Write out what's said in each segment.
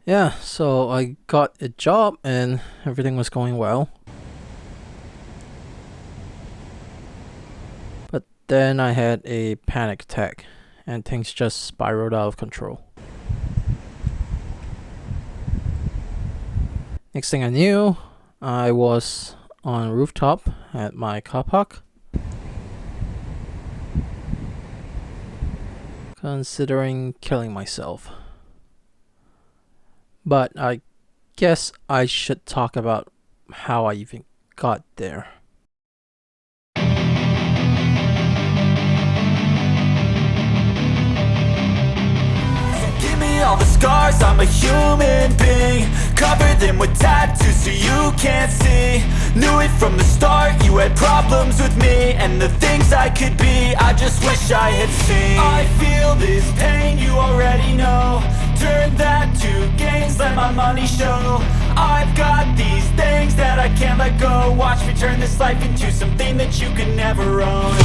Yeah, so I got a job and everything was going well. But then I had a panic attack and things just spiraled out of control. Next thing I knew, I was on a rooftop at my car park, considering killing myself. But I guess I should talk about how I even got there. Give me all the scars, I'm a human being. Cover them with tattoos so you can't see. Knew it from the start, you had problems with me and the things I could be, I just wish I had seen. I feel this pain, you already know. Turn that to gains, let my money show. I've got these things that I can't let go. Watch me turn this life into something that you can never own.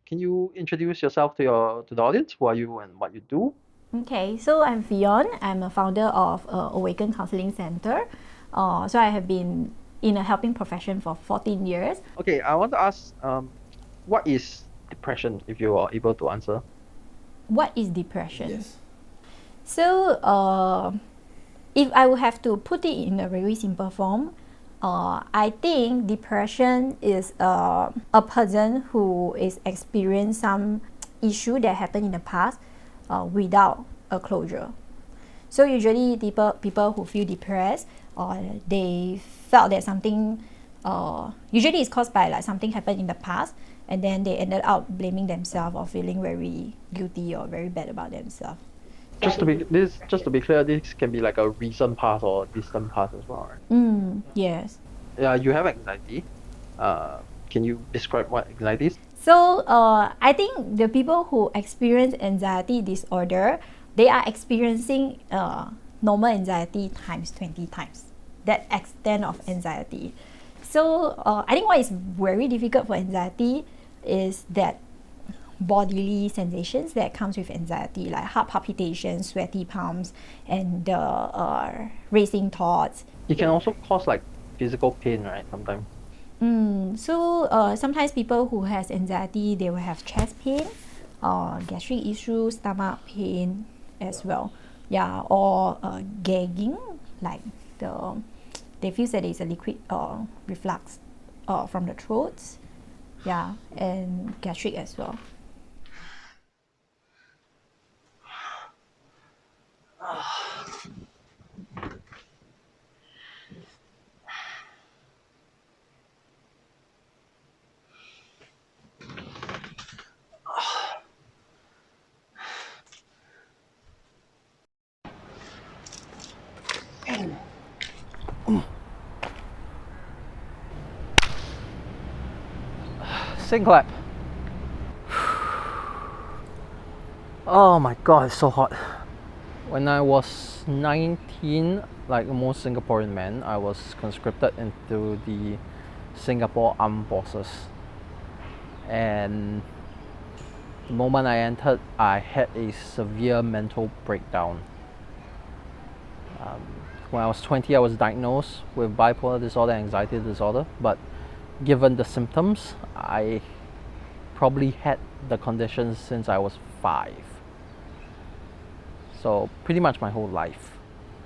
Can you introduce yourself to the audience? Who are you and what you do? Okay, so I'm Fion. I'm a founder of Awaken Counseling Center. So I have been in a helping profession for 14 years. Okay, I want to ask, what is depression? If you are able to answer. What is depression? So if I would have to put it in a very simple form, I think depression is a person who is experiencing some issue that happened in the past without a closure. So usually people who feel depressed, they felt that something, usually it's caused by like something happened in the past, and then they ended up blaming themselves or feeling very guilty or very bad about themselves. Just to be clear, this can be like a recent past or distant past as well, right? Yes. Yeah, you have anxiety. Can you describe what anxiety is? So I think the people who experience anxiety disorder, they are experiencing normal anxiety times 20 times that extent of anxiety. So I think what is very difficult for anxiety is that bodily sensations that comes with anxiety, like heart palpitations, sweaty palms, and racing thoughts. It can also cause like physical pain, right? Sometimes. So sometimes people who has anxiety, they will have chest pain, gastric issues, stomach pain as well. Yeah, or gagging, like they feel that it's a liquid reflux from the throat. Yeah, and gastric as well. Sing clap. Oh my god, it's so hot. When I was 19, like most Singaporean men, I was conscripted into the Singapore Armed Forces. And the moment I entered, I had a severe mental breakdown. When I was 20, I was diagnosed with bipolar disorder, anxiety disorder, but given the symptoms, I probably had the condition since I was 5. So pretty much my whole life.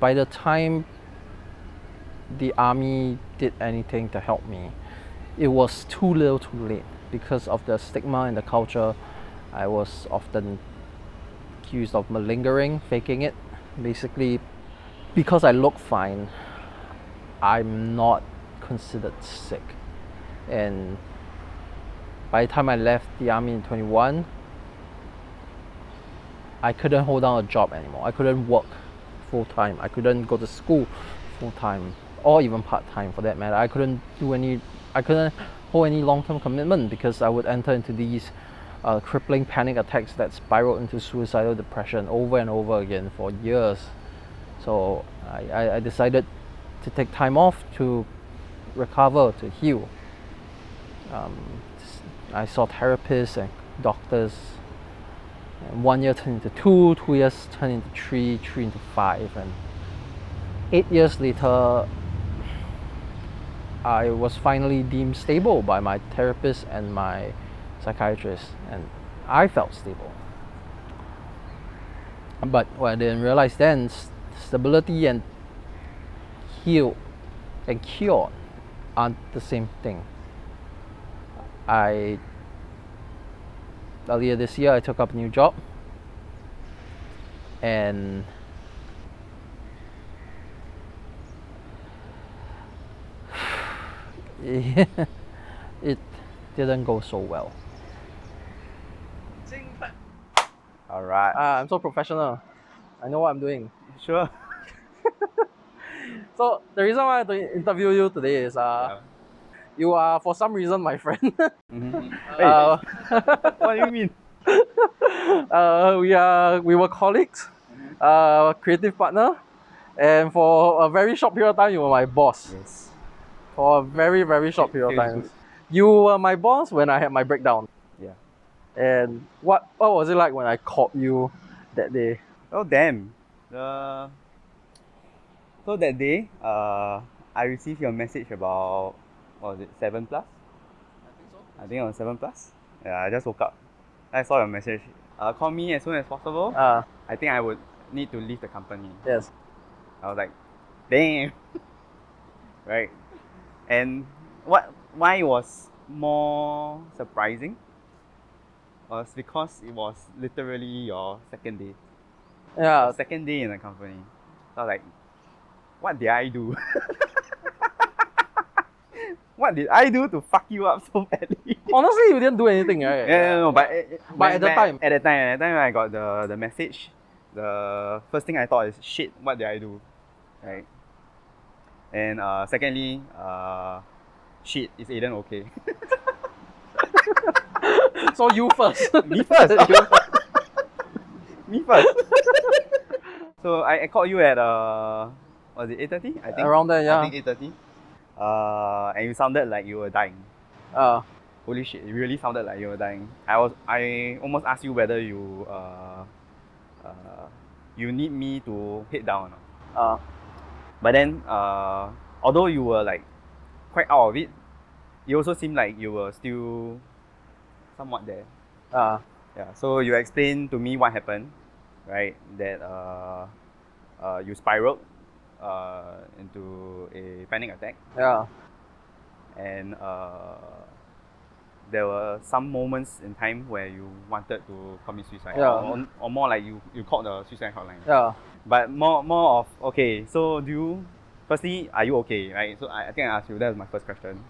By the time the army did anything to help me, it was too little too late. Because of the stigma and the culture, I was often accused of malingering, faking it. Basically, because I look fine, I'm not considered sick. And by the time I left the army in 21, I couldn't hold down a job anymore. I couldn't work full time. I couldn't go to school full time, or even part time for that matter. I couldn't hold any long term commitment because I would enter into these crippling panic attacks that spiraled into suicidal depression over and over again for years. So I decided to take time off to recover, to heal. I saw therapists and doctors, And 1 year turned into 2, 2 years turned into 3, 3 into 5, and 8 years later, I was finally deemed stable by my therapist and my psychiatrist, and I felt stable. But what I didn't realize then, stability and healed and cured aren't the same thing. Earlier this year, I took up a new job, and it didn't go so well. Alright. I'm so professional. I know what I'm doing. Sure. So the reason why I had to interview you today is you are for some reason my friend. Hey, what do you mean? We were colleagues, creative partner, and for a very short period of time you were my boss. Yes. For a very, very short period of Feels time. good. You were my boss when I had my breakdown. Yeah. And what was it like when I called you that day? Oh damn. So that day, I received your message about, what was it, 7 plus? I think it was 7 plus. Yeah, I just woke up. I saw your message. Call me as soon as possible. I think I would need to leave the company. Yes. I was like, damn. Right. And why it was more surprising was because it was literally your second day. Yeah. Your second day in the company. So I was like, what did I do? What did I do to fuck you up so badly? Honestly, you didn't do anything, right? Yeah, no, but But at the time when I got the message, the first thing I thought is, shit, what did I do? Right? And secondly, shit, is Aiden okay? So you first. Me first. Me first. So I called you at was it 8:30? I think Around there, yeah. I think 8:30. And you sounded like you were dying. Holy shit! It really sounded like you were dying. I almost asked you whether you you need me to head down. But then although you were like quite out of it, it also seemed like you were still somewhat there. Yeah. So you explained to me what happened, right? That you spiraled into a panic attack. Yeah. And there were some moments in time where you wanted to commit suicide. Yeah. Or more like you called the suicide hotline. Yeah. But more of, okay, so firstly, are you okay, right? So I think I asked you, that was my first question.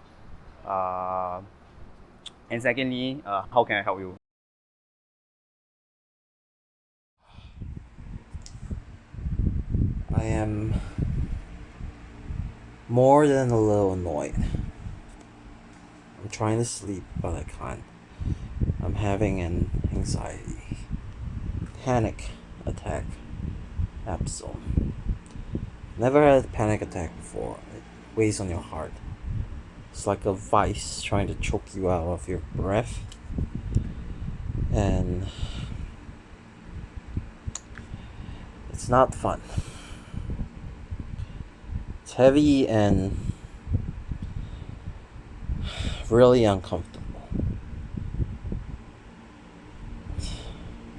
And secondly, how can I help you? I am more than a little annoyed. I'm trying to sleep, but I can't. I'm having an anxiety, panic attack episode. Never had a panic attack before. It weighs on your heart. It's like a vice trying to choke you out of your breath. And it's not fun. It's heavy and really uncomfortable.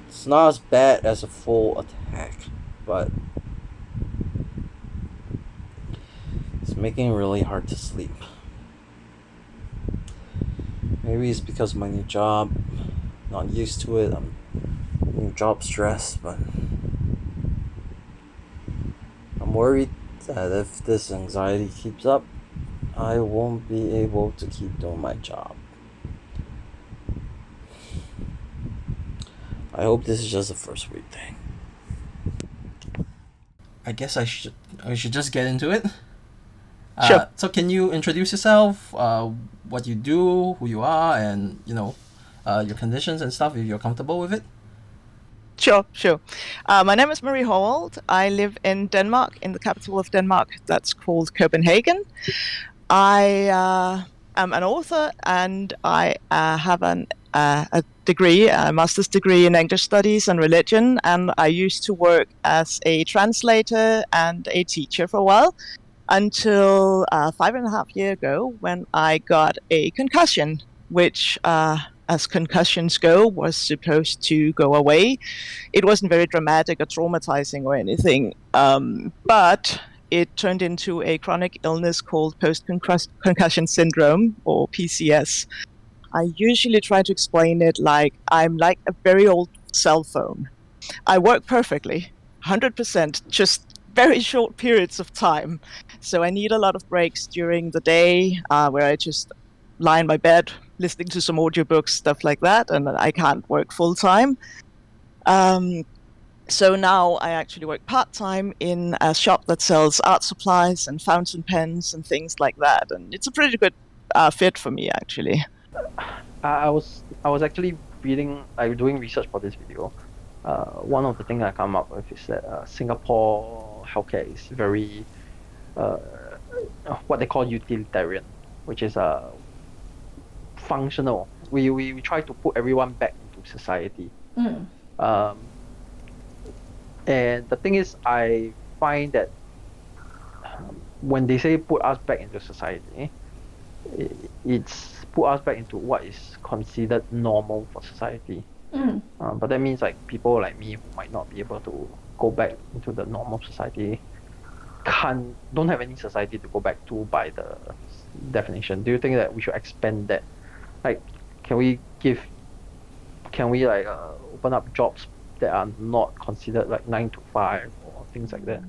It's not as bad as a full attack, but it's making it really hard to sleep. Maybe it's because of my new job, not used to it. I'm new job stress, but I'm worried that if this anxiety keeps up, I won't be able to keep doing my job. I hope this is just a first week thing. I guess I should just get into it. Sure. So can you introduce yourself, what you do, who you are, and your conditions and stuff if you're comfortable with it? Sure. My name is Marie Howald. I live in Denmark, in the capital of Denmark. That's called Copenhagen. I am an author, and I have a degree, a master's degree in English studies and religion, and I used to work as a translator and a teacher for a while until 5.5 years ago when I got a concussion, which, as concussions go, was supposed to go away. It wasn't very dramatic or traumatizing or anything, but it turned into a chronic illness called post-concussion syndrome, or PCS. I usually try to explain it like I'm like a very old cell phone. I work perfectly, 100%, just very short periods of time. So I need a lot of breaks during the day where I just lie in my bed, listening to some audiobooks, stuff like that, and I can't work full time. So now I actually work part-time in a shop that sells art supplies and fountain pens and things like that, and it's a pretty good fit for me, actually. I was actually doing research for this video. One of the things I come up with is that Singapore healthcare is very what they call utilitarian, which is functional. We try to put everyone back into society. And the thing is, I find that when they say put us back into society, it's put us back into what is considered normal for society. But that means like people like me who might not be able to go back into the normal society don't have any society to go back to by the definition. Do you think that we should expand that? Like, can we open up jobs that are not considered like 9 to 5 or things like that?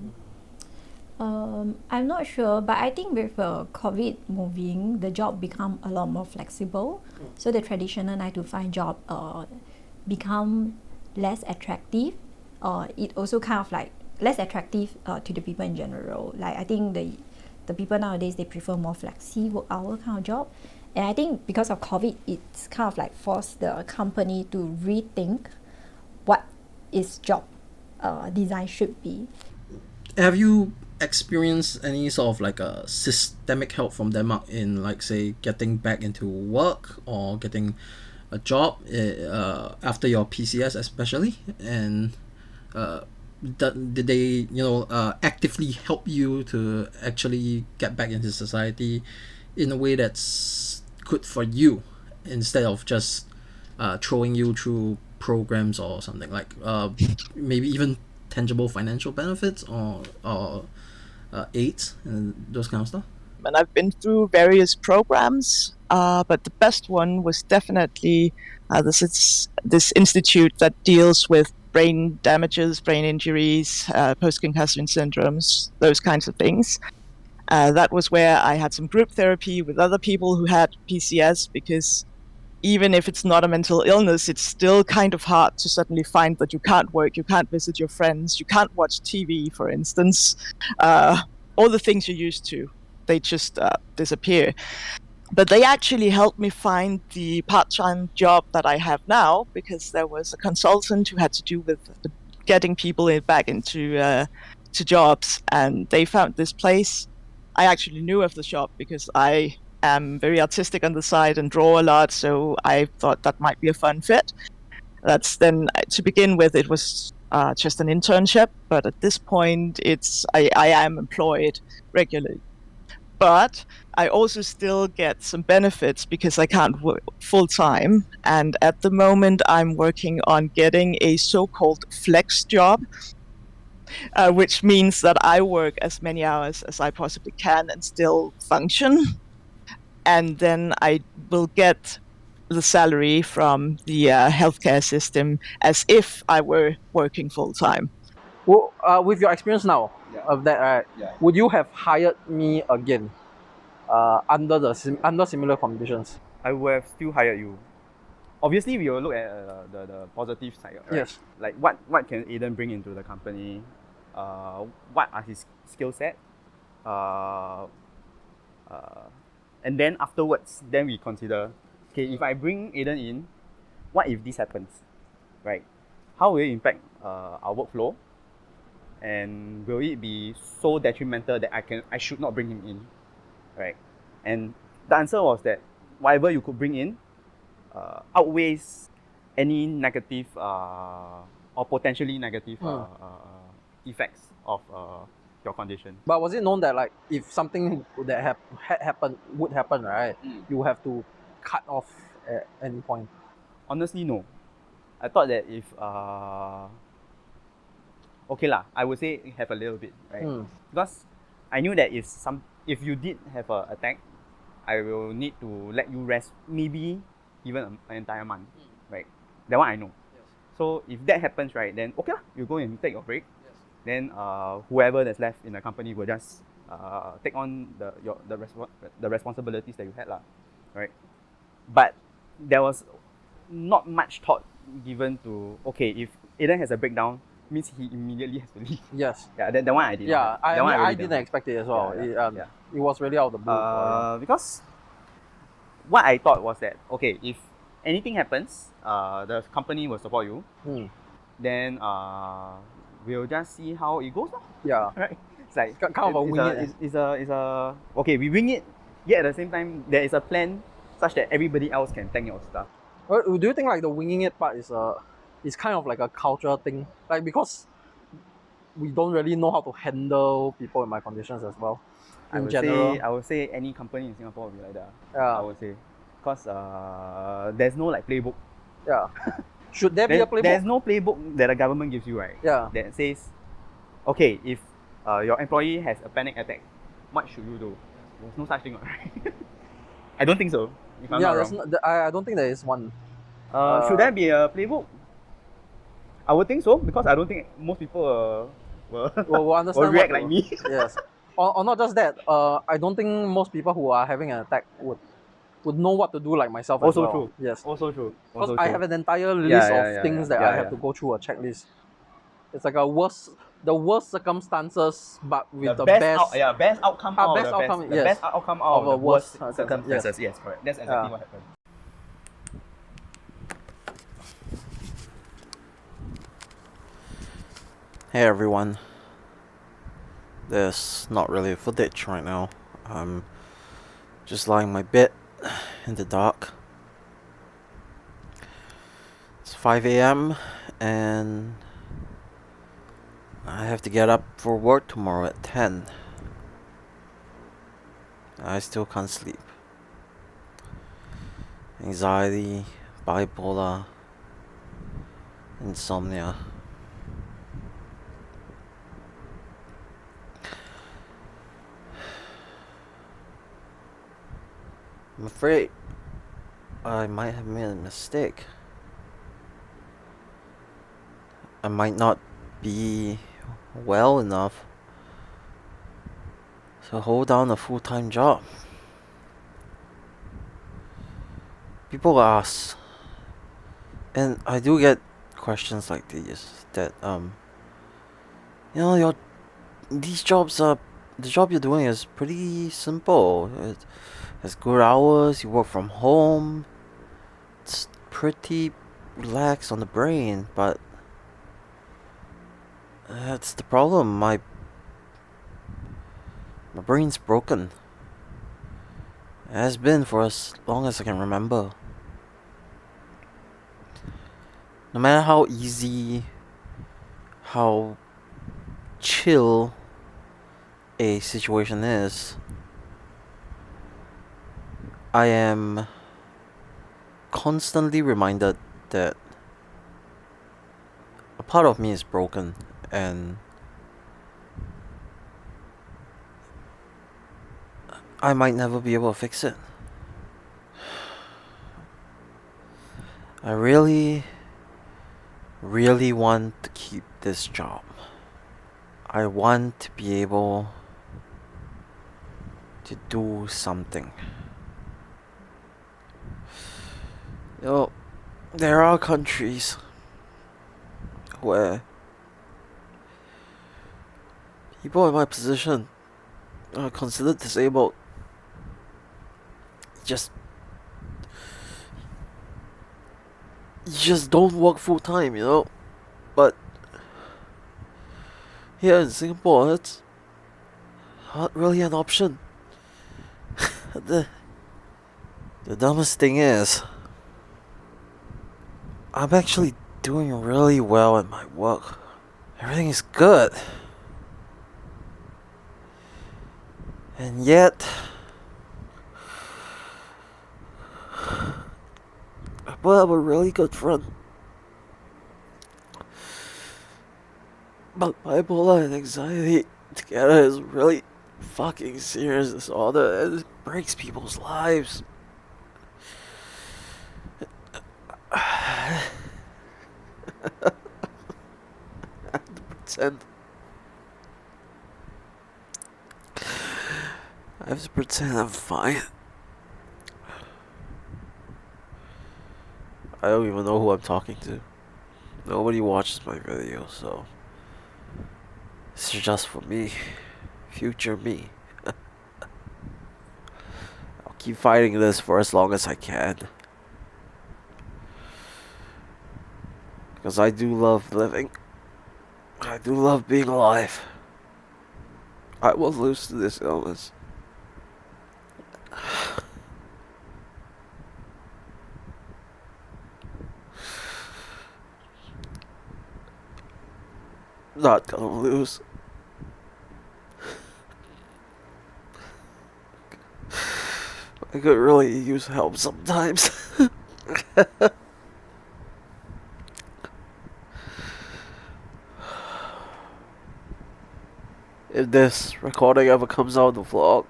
I'm not sure, but I think with COVID moving, the job become a lot more flexible. So the traditional 9 to 5 job become less attractive. It also kind of like less attractive to the people in general. Like I think the people nowadays, they prefer more flexi work hour kind of job. And I think because of COVID, it's kind of like forced the company to rethink what its job design should be. Have you experienced any sort of like a systemic help from Denmark in, like, say, getting back into work or getting a job after your PCS especially? And did they actively help you to actually get back into society in a way that's good for you, instead of just throwing you through programs or something, like maybe even tangible financial benefits or aids and those kind of stuff? And I've been through various programs, but the best one was definitely this institute that deals with brain damages, brain injuries, post-concussion syndromes, those kinds of things. That was where I had some group therapy with other people who had PCS, because even if it's not a mental illness, it's still kind of hard to suddenly find that you can't work, you can't visit your friends, you can't watch TV, for instance. All the things you used to, they just disappear. But they actually helped me find the part-time job that I have now, because there was a consultant who had to do with getting people back into to jobs, and they found this place. I actually knew of the shop because I am very artistic on the side and draw a lot, so I thought that might be a fun fit. That's then, to begin with, it was just an internship, but at this point I am employed regularly. But I also still get some benefits because I can't work full time, and at the moment I'm working on getting a so-called flex job, which means that I work as many hours as I possibly can and still function, and then I will get the salary from the healthcare system as if I were working full time. Well, with your experience now of that, right? Yeah. Would you have hired me again under similar conditions? I would have still hired you. Obviously, we will look at the positive side, right? Yes. Like what can Aiden bring into the company? What are his skill set? And then afterwards, then we consider, okay, if I bring Aiden in, what if this happens, right? How will it impact our workflow? And will it be so detrimental that I should not bring him in, right? And the answer was that whatever you could bring in outweighs any negative or potentially negative effects of your condition. But was it known that like if something that had happened would happen, right? You have to cut off at any point. Honestly, no. I thought that if okay lah, I would say have a little bit, right? Because I knew that if you did have an attack, I will need to let you rest maybe even an entire month, right? That one I know. So if that happens, right, then okay lah, you go and take your break. Then whoever that's left in the company will just take on the responsibilities that you had lah, right? But there was not much thought given to, okay, if Aiden has a breakdown, means he immediately has to leave. Yes. Yeah, that one I didn't. Yeah, That one I really didn't expect it as well. Yeah. It was really out of the blue. Because what I thought was that, okay, if anything happens, the company will support you. Then we'll just see how it goes. Yeah. Right? It's like kind of a wing it. It's a okay, we wing it, yet at the same time there is a plan such that everybody else can tank your stuff. Do you think like the winging it part is kind of like a cultural thing? Like because we don't really know how to handle people in my conditions as well. I would say any company in Singapore will be like that. Yeah. I would say. Because there's no like playbook. Yeah. Should there be a playbook? There's no playbook that the government gives you, right? Yeah. That says, okay, if your employee has a panic attack, what should you do? There's no such thing, right? I don't think so. If I'm not wrong. I don't think there is one. Should there be a playbook? I would think so, because I don't think most people will understand will react like me. Yes. Or not just that. I don't think most people who are having an attack would know what to do, like myself as Also well. true. Yes. Also true. Because Also I true. have an entire list of things that I have to yeah. go through a checklist. It's like the worst circumstances, but with the best best. best outcome out best of the outcome, best, the yes. best outcome out Of of a the worst worst circumstances. Yes, correct. That's exactly what happened. Hey everyone. There's not really footage right now. I'm just lying in my bed in the dark. It's 5 a.m. and I have to get up for work tomorrow at 10. I still can't sleep. Anxiety, bipolar, insomnia. I'm afraid I might have made a mistake. I might not be well enough to hold down a full-time job. People ask, and I do get questions like these, that these jobs are, the job you're doing is pretty simple. It has good hours, you work from home, it's pretty relaxed on the brain, but that's the problem. My brain's broken. It has been for as long as I can remember. No matter how easy, how chill a situation is, I am constantly reminded that a part of me is broken, and I might never be able to fix it. I really want to keep this job. I want to be able to do something. There are countries where people in my position are considered disabled. You just don't work full time, But here in Singapore, it's not really an option. The dumbest thing is, I'm actually doing really well in my work. Everything is good. And yet, I have a really good friend. But bipolar and anxiety together is really fucking serious disorder, and it breaks people's lives. I have to pretend. I have to pretend I'm fine. I don't even know who I'm talking to. Nobody watches my videos, so this is just for me. Future me. I'll keep fighting this for as long as I can. Because I do love living. I do love being alive. I will lose to this illness. Not gonna lose. I could really use help sometimes. If this recording ever comes out in the vlog,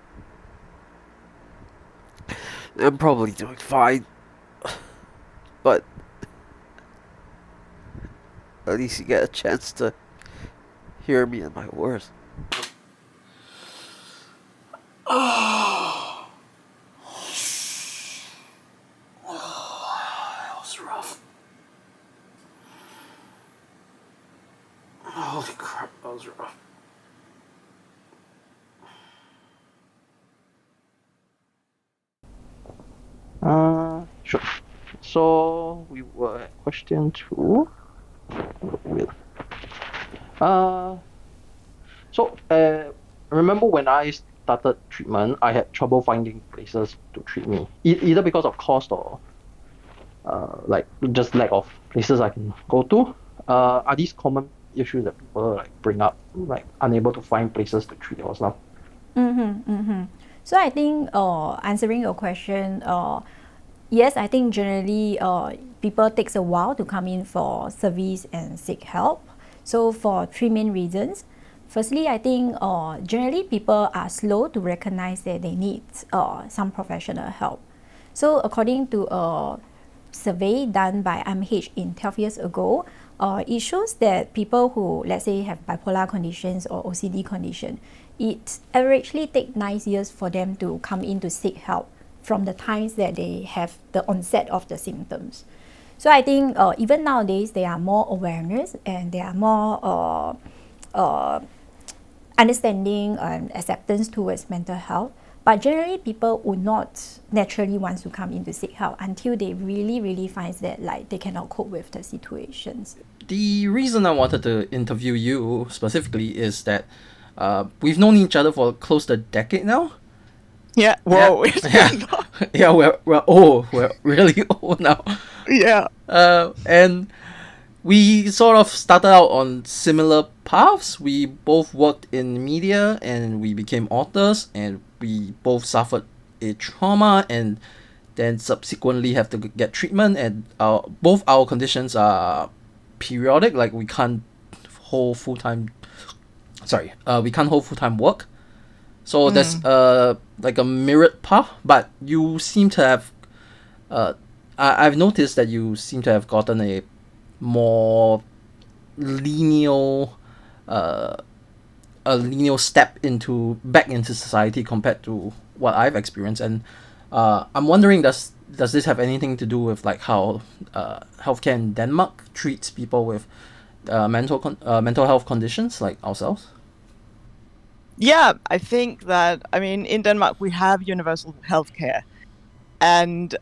I'm probably doing fine. But at least you get a chance to hear me at my worst. That was rough. Holy crap, that was rough. Sure. So we were at question 2. Remember when I started treatment, I had trouble finding places to treat me, either because of cost or like just lack of places I can go to. Are these common issues that people like bring up, like unable to find places to treat or stuff? So I think answering your question, yes, I think generally people takes a while to come in for service and seek help. So for 3 main reasons. Firstly, I think generally people are slow to recognize that they need some professional help. So according to a survey done by IMH in 12 years ago, it shows that people who, let's say, have bipolar conditions or OCD condition, it averagely takes 9 years for them to come in to seek help from the times that they have the onset of the symptoms. So I think even nowadays there are more awareness and there are more understanding and acceptance towards mental health. But generally people would not naturally want to come in to seek help until they really find that like they cannot cope with the situations. The reason I wanted to interview you specifically is that we've known each other for close to a decade now. Yeah. Whoa. Yeah, we're old. We're really old now. Yeah. And we sort of started out on similar paths. We both worked in media and we became authors, and we both suffered a trauma and then subsequently have to get treatment, and both our conditions are periodic, like we can't hold full-time work. So there's like a mirrored path, but you seem to have I've noticed that you seem to have gotten a more linear step back into society compared to what I've experienced, and I'm wondering, does this have anything to do with like how healthcare in Denmark treats people with mental health conditions like ourselves? Yeah, I think that, I mean, in Denmark we have universal healthcare, and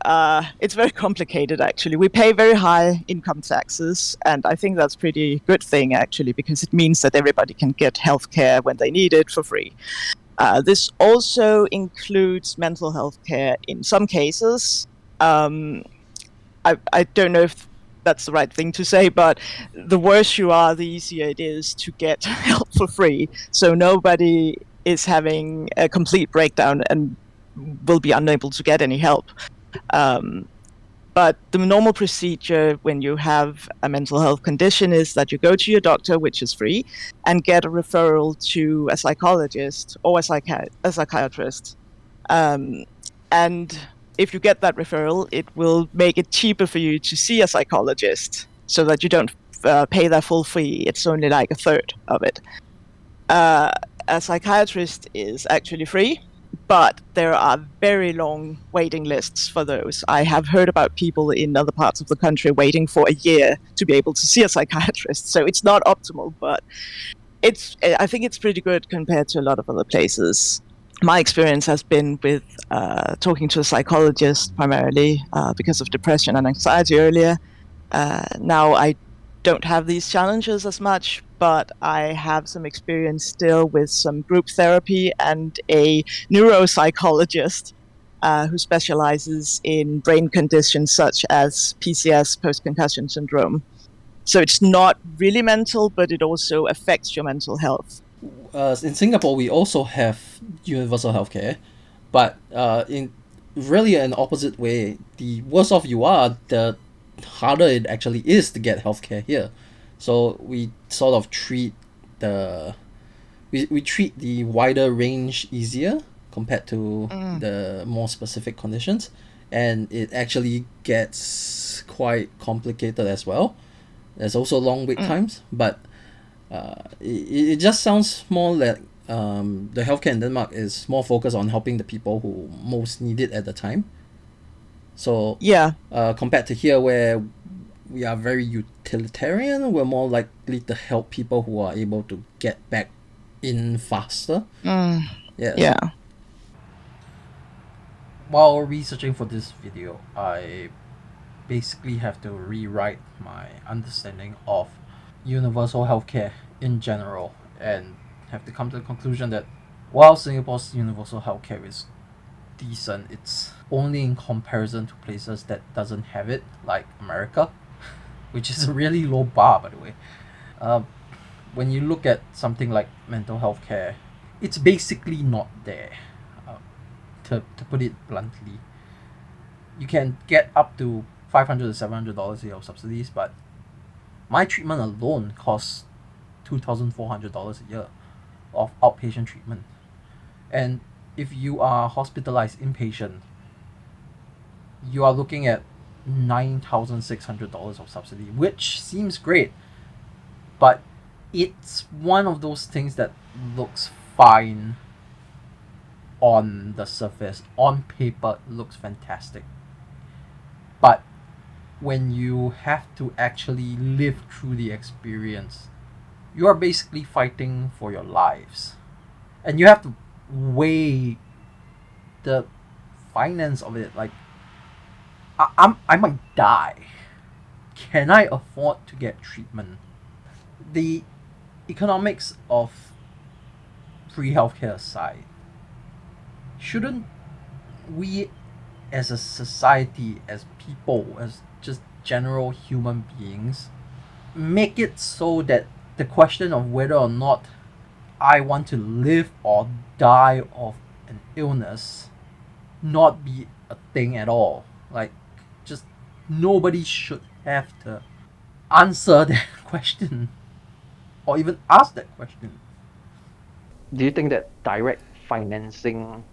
it's very complicated actually. We pay very high income taxes, and I think that's a pretty good thing actually, because it means that everybody can get healthcare when they need it for free. This also includes mental health care in some cases. I don't know if that's the right thing to say, but the worse you are, the easier it is to get help for free. So nobody is having a complete breakdown and will be unable to get any help. But the normal procedure when you have a mental health condition is that you go to your doctor, which is free, and get a referral to a psychologist or a psychiatrist. And if you get that referral, it will make it cheaper for you to see a psychologist so that you don't pay their full fee. It's only like a third of it. A psychiatrist is actually free, but there are very long waiting lists for those. I have heard about people in other parts of the country waiting for a year to be able to see a psychiatrist. So it's not optimal, but I think it's pretty good compared to a lot of other places. My experience has been with talking to a psychologist primarily because of depression and anxiety earlier. Now I don't have these challenges as much, but I have some experience still with some group therapy and a neuropsychologist who specializes in brain conditions such as PCS, post-concussion syndrome. So it's not really mental, but it also affects your mental health. In Singapore, we also have universal healthcare, but in really an opposite way. The worse off you are, the harder it actually is to get healthcare here. So we sort of treat we treat the wider range easier compared to the more specific conditions, and it actually gets quite complicated as well. There's also long wait times, but it just sounds more like the healthcare in Denmark is more focused on helping the people who most need it at the time. So compared to here, where we are very utilitarian, we're more likely to help people who are able to get back in faster. Yeah. While researching for this video, I basically have to rewrite my understanding of universal healthcare in general, and have to come to the conclusion that while Singapore's universal healthcare is decent, it's only in comparison to places that doesn't have it, like America, which is a really low bar, by the way. When you look at something like mental health care, it's basically not there. To put it bluntly, you can get up to $500 to $700 a year of subsidies, but my treatment alone costs $2,400 a year of outpatient treatment. And if you are hospitalized inpatient, you are looking at $9,600 of subsidy, which seems great, but it's one of those things that looks fine on the surface. On paper, it looks fantastic. But when you have to actually live through the experience, you are basically fighting for your lives. And you have to weigh the finance of it. Like, I might die. Can I afford to get treatment? The economics of free healthcare aside, shouldn't we as a society, as people, as just general human beings, make it so that the question of whether or not I want to live or die of an illness not be a thing at all? Like, just nobody should have to answer that question or even ask that question. Do you think that directly financing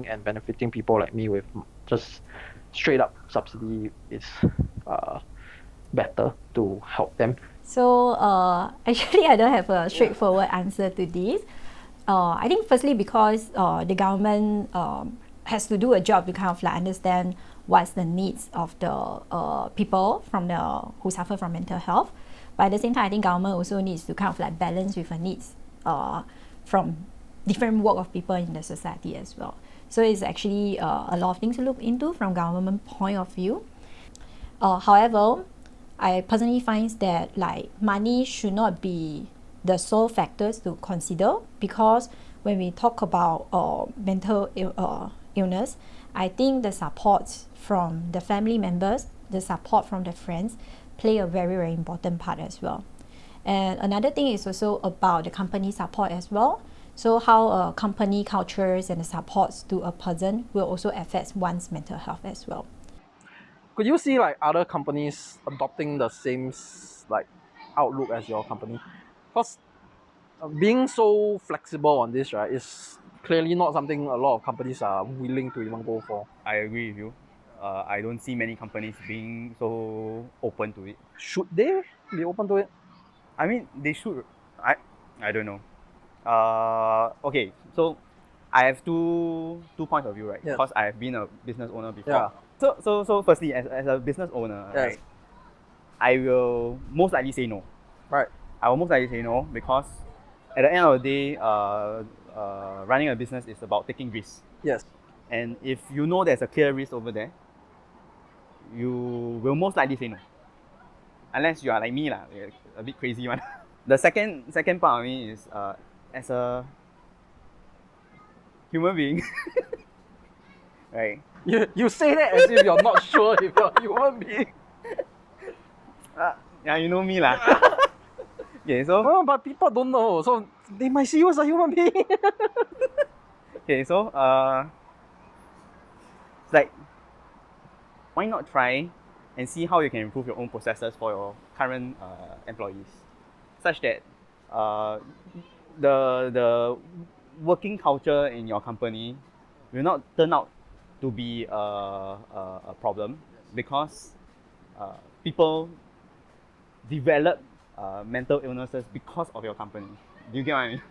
and benefiting people like me with just straight up subsidy is better to help them? So actually, I don't have a straightforward answer to this. I think firstly because the government has to do a job to kind of like understand what's the needs of the people who suffer from mental health. But at the same time, I think government also needs to kind of like balance with the needs from different walk of people in the society as well. So it's actually a lot of things to look into from government point of view. However, I personally find that like money should not be the sole factors to consider, because when we talk about mental illness, I think the support from the family members the support from the friends play a very, very important part as well. And another thing is also about the company support as well. So how company cultures and the supports to a person will also affect one's mental health as well. Could you see like other companies adopting the same like outlook as your company? Because being so flexible on this, right, is clearly not something a lot of companies are willing to even go for. I agree with you. I don't see many companies being so open to it. Should they be open to it? I mean, they should. I don't know. Okay, so I have two points of view, right? Yes. Because I have been a business owner before. Yeah. So firstly, as a business owner, Yes. right, I will most likely say no. Right. I will most likely say no because at the end of the day, running a business is about taking risks. Yes. And if you know there's a clear risk over there, you will most likely say no. Unless you are like me, a bit crazy one. The second part of me is as a human being, right? You say that as if you're not sure if you're a human being. Yeah, you know me lah. Okay, so Well, but people don't know, so they might see you as a human being. okay, so it's like, why not try and see how you can improve your own processes for your current employees, such that the working culture in your company will not turn out to be a problem, because people develop mental illnesses because of your company. Do you get what I mean?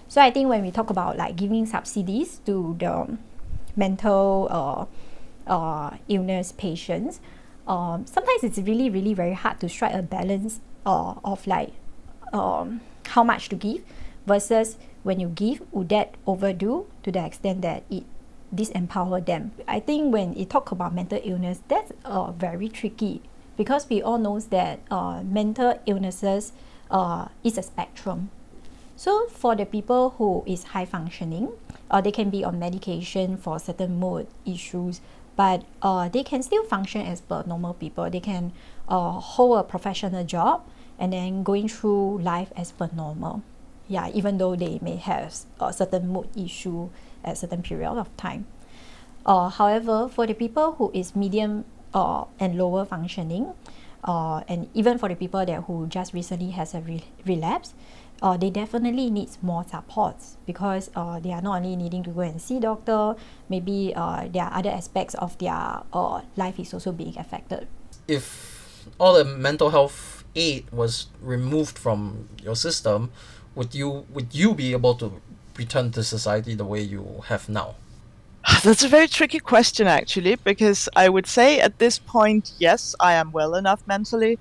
So I think when we talk about like giving subsidies to the mental illness patients, sometimes it's really, really very hard to strike a balance of like how much to give versus when you give, would that overdo to the extent that it disempower them. I think when you talk about mental illness, that's very tricky, because we all know that mental illnesses is a spectrum. So for the people who is high functioning, they can be on medication for certain mood issues, but they can still function as per normal people. They can hold a professional job and then going through life as per normal. Yeah, even though they may have a certain mood issue at certain period of time. However, for the people who is medium and lower functioning, and even for the people that who just recently has a relapse, they definitely need more supports, because they are not only needing to go and see doctor, maybe there are other aspects of their life is also being affected. If all the mental health aid was removed from your system, would you be able to return to society the way you have now? That's a very tricky question, actually, because I would say at this point, yes, I am well enough mentally.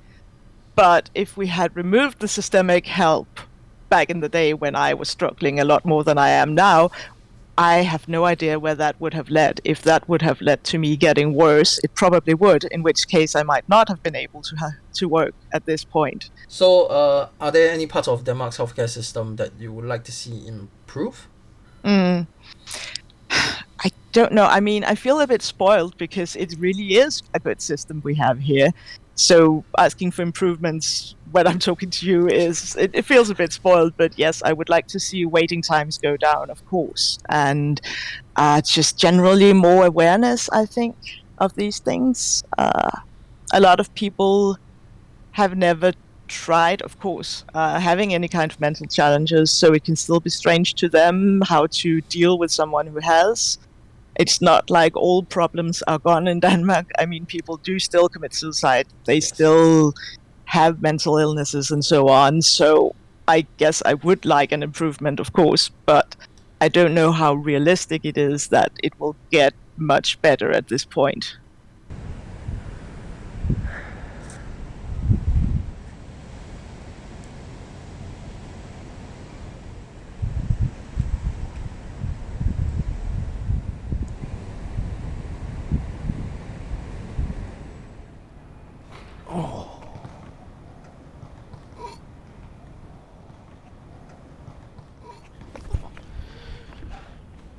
But if we had removed the systemic help back in the day when I was struggling a lot more than I am now, I have no idea where that would have led. If that would have led to me getting worse, it probably would, in which case I might not have been able to work at this point. So, are there any parts of Denmark's healthcare system that you would like to see improve? I don't know. I mean, I feel a bit spoiled because it really is a good system we have here. So asking for improvements when I'm talking to you it feels a bit spoiled, but yes, I would like to see waiting times go down, of course. And just generally more awareness, I think, of these things. A lot of people have never tried, of course, having any kind of mental challenges, so it can still be strange to them how to deal with someone who has. It's not like all problems are gone in Denmark. I mean, people do still commit suicide. They still have mental illnesses and so on. So I guess I would like an improvement, of course, but I don't know how realistic it is that it will get much better at this point.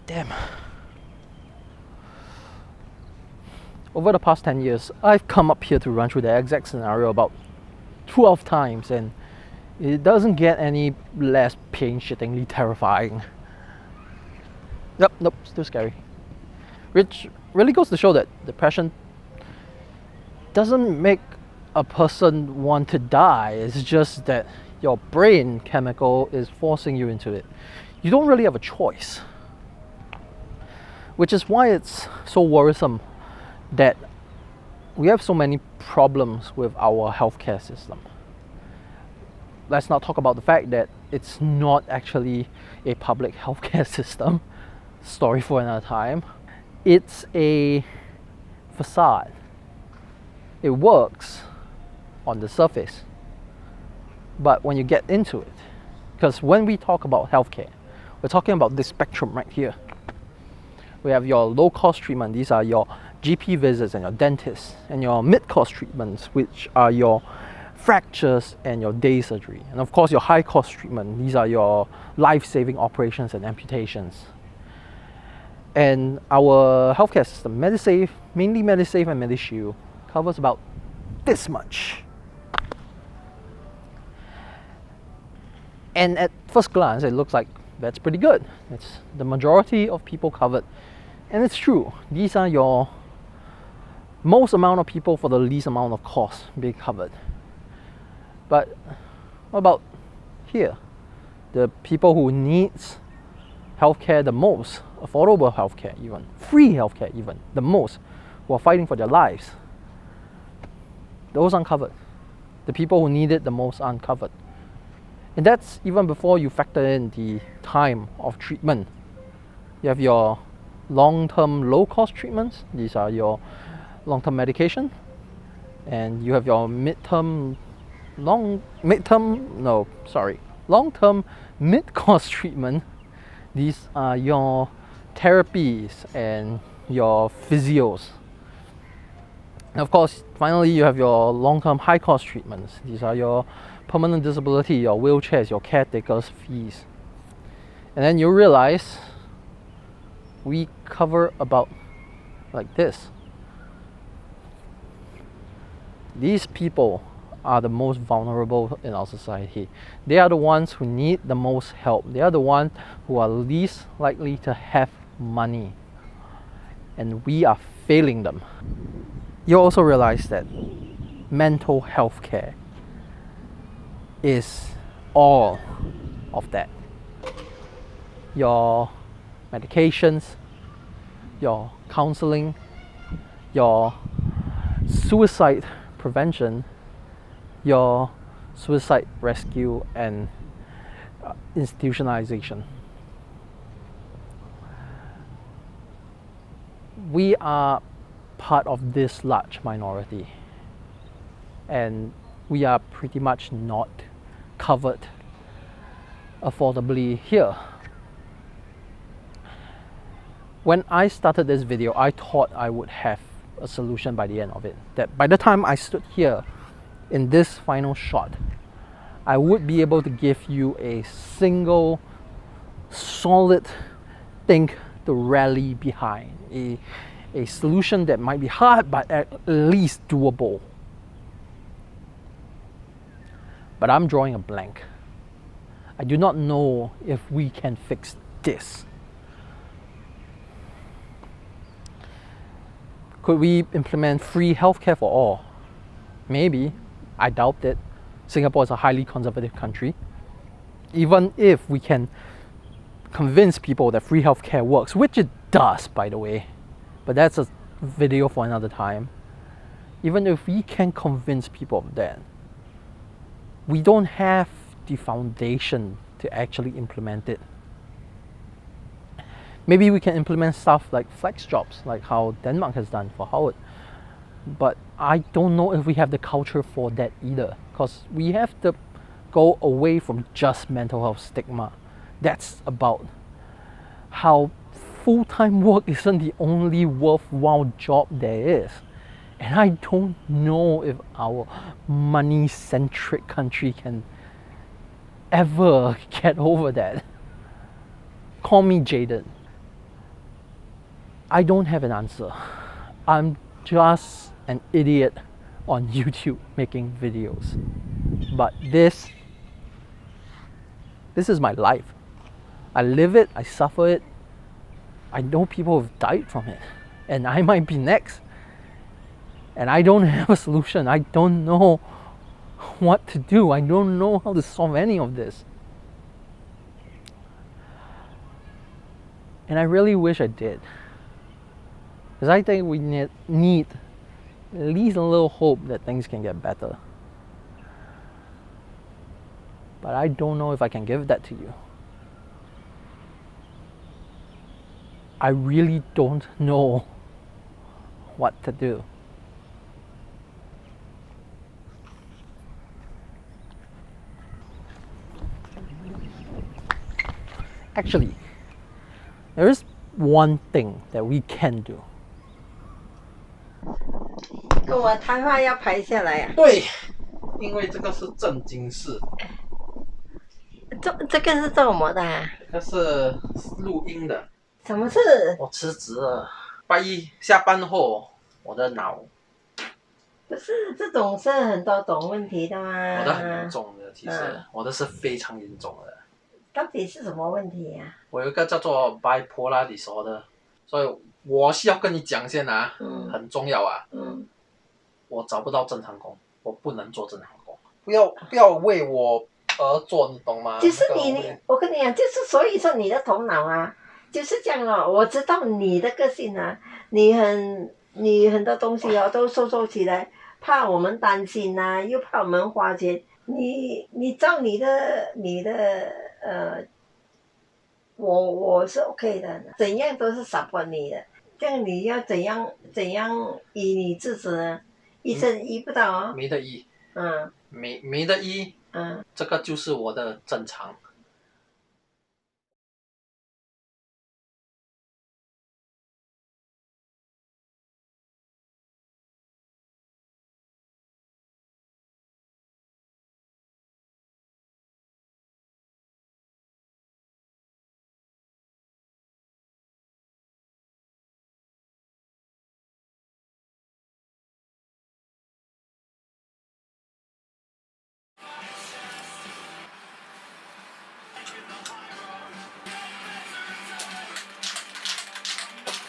Damn. over the past 10 years, I've come up here to run through the exact scenario about 12 times, and it doesn't get any less pain-shittingly terrifying. Yep, nope, still scary. Which really goes to show that depression doesn't make a person want to die. It's just that your brain chemical is forcing you into it. You don't really have a choice. Which is why it's so worrisome that we have so many problems with our healthcare system. Let's not talk about the fact that it's not actually a public healthcare system. Story for another time. It's a facade. It works on the surface, but when you get into it, because when we talk about healthcare, we're talking about this spectrum right here. We have your low-cost treatment. These are your GP visits and your dentists, and your mid-cost treatments, which are your fractures and your day surgery, and of course your high-cost treatment. These are your life-saving operations and amputations. And our healthcare system, Medisave, mainly Medisave and Medishield, covers about this much. And at first glance, it looks like that's pretty good. It's the majority of people covered. And it's true. These are your most amount of people for the least amount of cost being covered. But what about here? The people who needs healthcare the most, affordable healthcare even, free healthcare even, the most, who are fighting for their lives, those aren't covered. The people who need it the most aren't covered. And that's even before you factor in the time of treatment. You have your long-term long-term medication, and you have your long-term mid-cost treatment. These are your therapies and your physios. And of course, finally, you have your long-term high-cost treatments. These are your permanent disability, your wheelchairs, your caretakers' fees. And then you realize we cover about like this. These people are the most vulnerable in our society. They are the ones who need the most help. They are the ones who are least likely to have money. And we are failing them. You also realize that mental health care is all of that. Your medications, your counseling, your suicide prevention, your suicide rescue and institutionalization. We are part of this large minority, and we are pretty much not covered affordably here. When I started this video, I thought I would have a solution by the end of it. That by the time I stood here in this final shot, I would be able to give you a single solid thing to rally behind. A solution that might be hard but at least doable. But I'm drawing a blank. I do not know if we can fix this. Could we implement free healthcare for all? Maybe. I doubt it. Singapore is a highly conservative country. Even if we can convince people that free healthcare works, which it does, by the way, but that's a video for another time. Even if we can convince people of that, we don't have the foundation to actually implement it. Maybe we can implement stuff like flex jobs, like how Denmark has done for Howard. But I don't know if we have the culture for that either, because we have to go away from just mental health stigma. That's about how full-time work isn't the only worthwhile job there is. And I don't know if our money-centric country can ever get over that. Call me jaded. I don't have an answer. I'm just an idiot on YouTube making videos. But this is my life. I live it, I suffer it. I know people have died from it, and I might be next. And I don't have a solution. I don't know what to do. I don't know how to solve any of this. And I really wish I did. Because I think we need at least a little hope that things can get better. But I don't know if I can give that to you. I really don't know what to do. Actually, there is one thing that we can do. 跟我谈话要排下来啊。对，因为这个是正经事，这个是做什么的啊？这是录音的。什么事？我辞职了，拜一下班后，我的脑，不是这种是很多种问题的吗？我的很严重的，其实、我的是非常严重的。到底是什么问题呀、我有一个叫做 bipolar disorder， 所以我需要跟你讲先啊，很重要啊。我找不到正常工，我不能做正常工，不要为我而做，你懂吗？就是我跟你讲，就是所以说你的头脑啊，就是这样哦。我知道你的个性啊，你很多东西哦都收起来，怕我们担心啊，又怕我们花钱。你照你的我是 OK 的，怎样都是support你的。这样你要怎样医你自己呢？医生医不到哦。没得医。没得医。这个就是我的正常。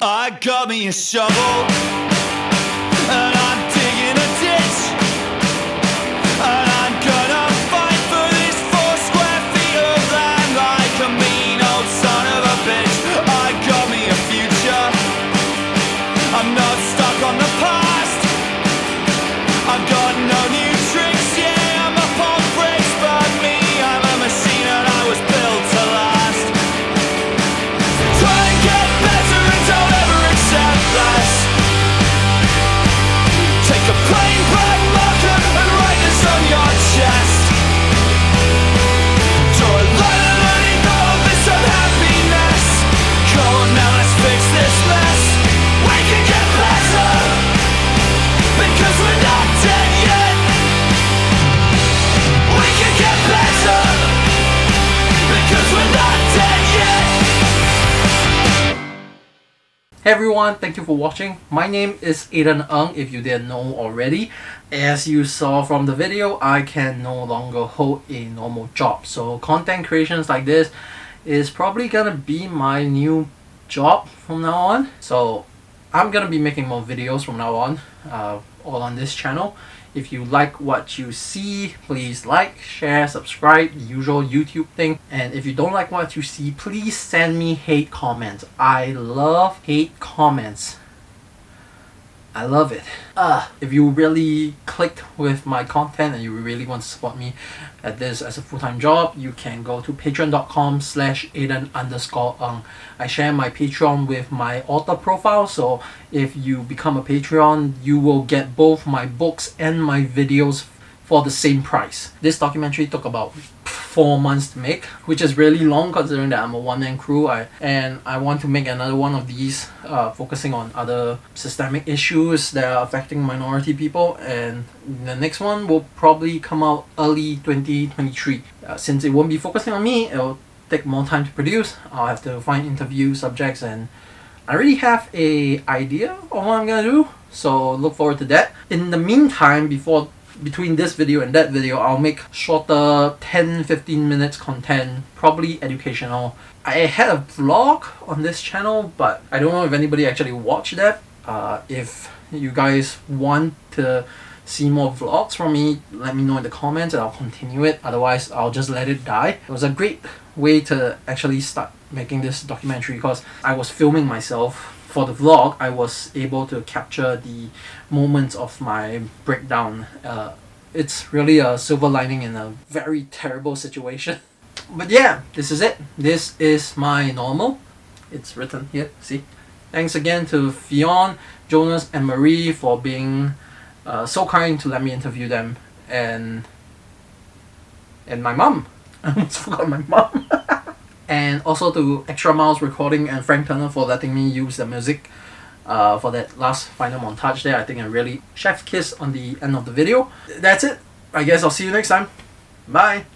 I got me a shovel, and I'm digging a ditch, and I'm gonna fight for this 4 square feet of land like a mean old son of a bitch. I got me a future, I'm not stuck on the past, I've got no new tricks, yeah, I'm up on bricks, but me, I'm a machine and I was built to last. Try and get better and don't ever accept less. Take a plain black marker and write this on your chest. Draw a line underneath all of this unhappiness. Come on now, let's fix this mess. We can get better, because we're not dead yet. We can get better, because we're not dead yet. Hey everyone, thank you for watching. My name is Aiden Ng, if you didn't know already. As you saw from the video, I can no longer hold a normal job. So content creations like this is probably gonna be my new job from now on. So I'm gonna be making more videos from now on, all on this channel. If you like what you see, please like, share, subscribe, the usual YouTube thing. And if you don't like what you see, please send me hate comments. I love hate comments. I love it. If you really clicked with my content and you really want to support me at this as a full-time job, you can go to patreon.com/Aiden_Ng. I share my Patreon with my author profile, so if you become a Patreon, you will get both my books and my videos for the same price. This documentary took about 4 months to make, which is really long considering that I'm a one-man crew. And I want to make another one of these focusing on other systemic issues that are affecting minority people, and the next one will probably come out early 2023. Since it won't be focusing on me, it'll take more time to produce. I'll have to find interview subjects and I already have a idea of what I'm gonna do, so look forward to that. In the meantime, between this video and that video, I'll make shorter 10-15 minutes content, probably educational. I had a vlog on this channel, but I don't know if anybody actually watched that. If you guys want to see more vlogs from me, let me know in the comments and I'll continue it. Otherwise, I'll just let it die. It was a great way to actually start making this documentary because I was filming myself. For the vlog, I was able to capture the moments of my breakdown. It's really a silver lining in a very terrible situation. But yeah, this is it. This is my normal. It's written here, see? Thanks again to Fionn, Jonas and Marie for being so kind to let me interview them, and my mum. I almost forgot my mum. And also to Extra Miles Recording and Frank Turner for letting me use the music for that last final montage there. I think I really chef's kiss on the end of the video. That's it. I guess I'll see you next time. Bye.